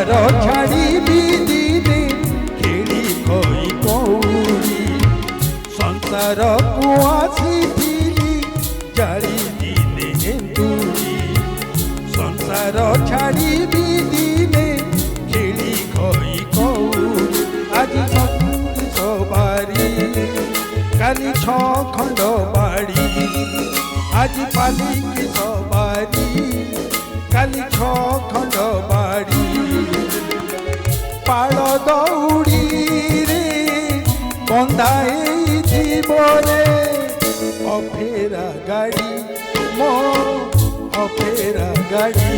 ସଂସାର ଛାଡ଼ିବି ଦିନେ ଖେଳି ଖଇ କଉଡ଼ି ସଂସାରକୁ ଆସିଥିଲି ଜାଳି ଦିନେ ଏନ୍ତୁଡ଼ି ସଂସାର ଛାଡ଼ିବି ଦିନେ ଖେଳି ଖଇ କଉଡ଼ି ଆଜି ସବାରି କାଲି ଛ ଖଣ୍ଡ ବାଡ଼ି ଆଜି ପାଲିକି ସବାରି କାଲି ଛ ଖଣ୍ଡ ବାଡ଼ି ପାଳ ଦଉଡ଼ିରେ ବନ୍ଧା ହେଇଯିବରେ ଅଫେରା ଗାଡ଼ି ମୋ ଅଫେରା ଗାଡ଼ି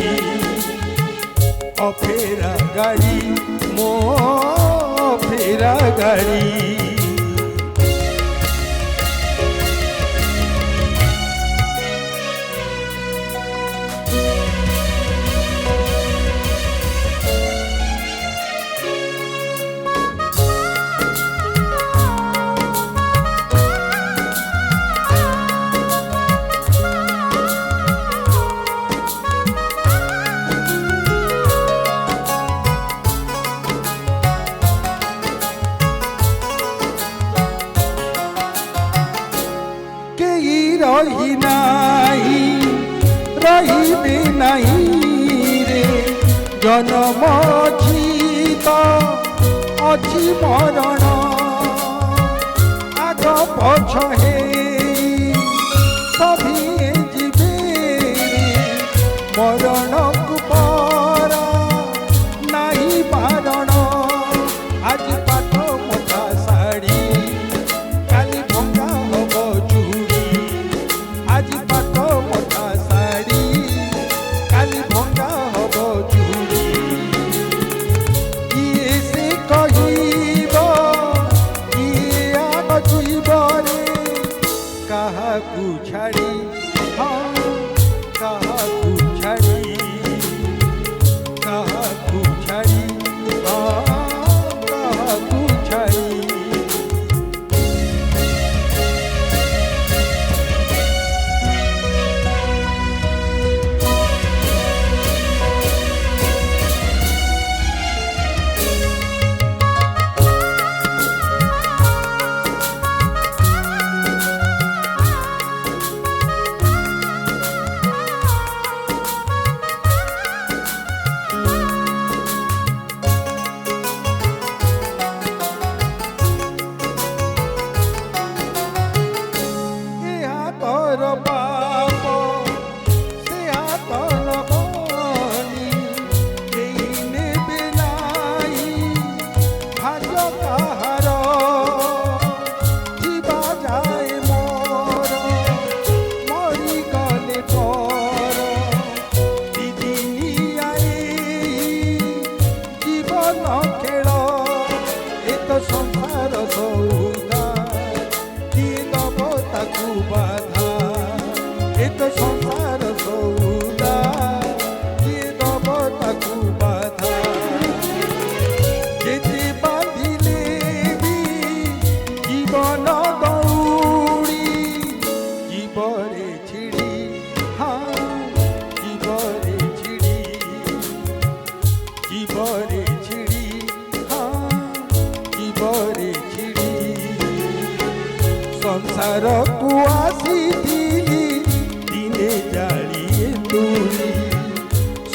ଅଫେରା ଗାଡ଼ି ମୋ ଅଫେରା ଗାଡ଼ି रही नाही रहिबे नहीं रे जन्म जीत अछि मरण आग पछ हे सभी जीवे मरण को पर नहीं बारण आज पाठ मोटा साड़ी काली भंगा हब चूड़ी आज पाठ मोटा साड़ी काली भंगा हब चूड़ी किए से कहिब किए आग जीवरे काहाकू छाड़ी हाँ काहाकू छाड़ी काहाकू छाड़ी हाँ काहाकू छाड़ी बाप से हाथर बनी देने बेलाई भाग्य कहार जीवा जाए मोर मरी गले पर दिदिनी आई जीवन खेल एत संसार सौदा किए दब ताकू बाधा एत संसार सौदा किए दब ताकू बाधा जेते बांधिले भी जीवन दौड़ी जीवरे छिड़ी हाँ जीवरे छिड़ी जीवरे छिड़ी हाँ जीवरे छिड़ी संसार को आसीथिली दिने जालिए तुरी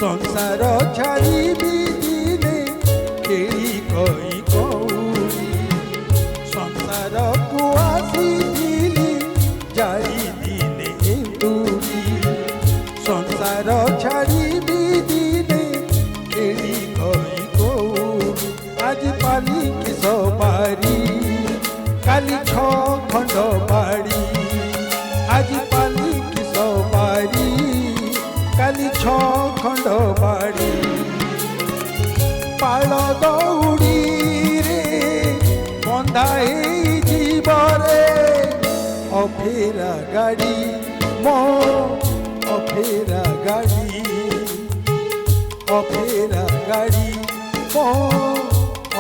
संसार छाड़िबी दिने खेली कई कौड़ी संसार को आसीथिली जाली दिने तुरी संसार छाड़िबी दिने खेली कई कौड़ी आज पालिकी सवारी काली छ खंड बाड़ी आज पालिकी सवारी काली छ खंड बाड़ी पाल दौड़ी रे बंधा जीवरे अफेरा गाड़ी मो अफेरा गाड़ी अफेरा गाड़ी मो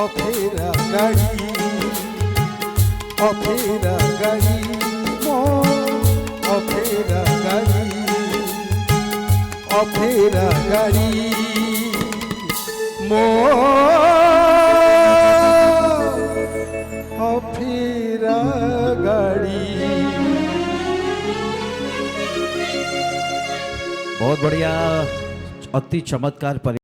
अफेरा गाड़ी अफेरा गाड़ी मो अफेरा गाड़ी अफेरा गाड़ी मो अफेरा गाड़ी। बहुत बढ़िया, अति चमत्कार पर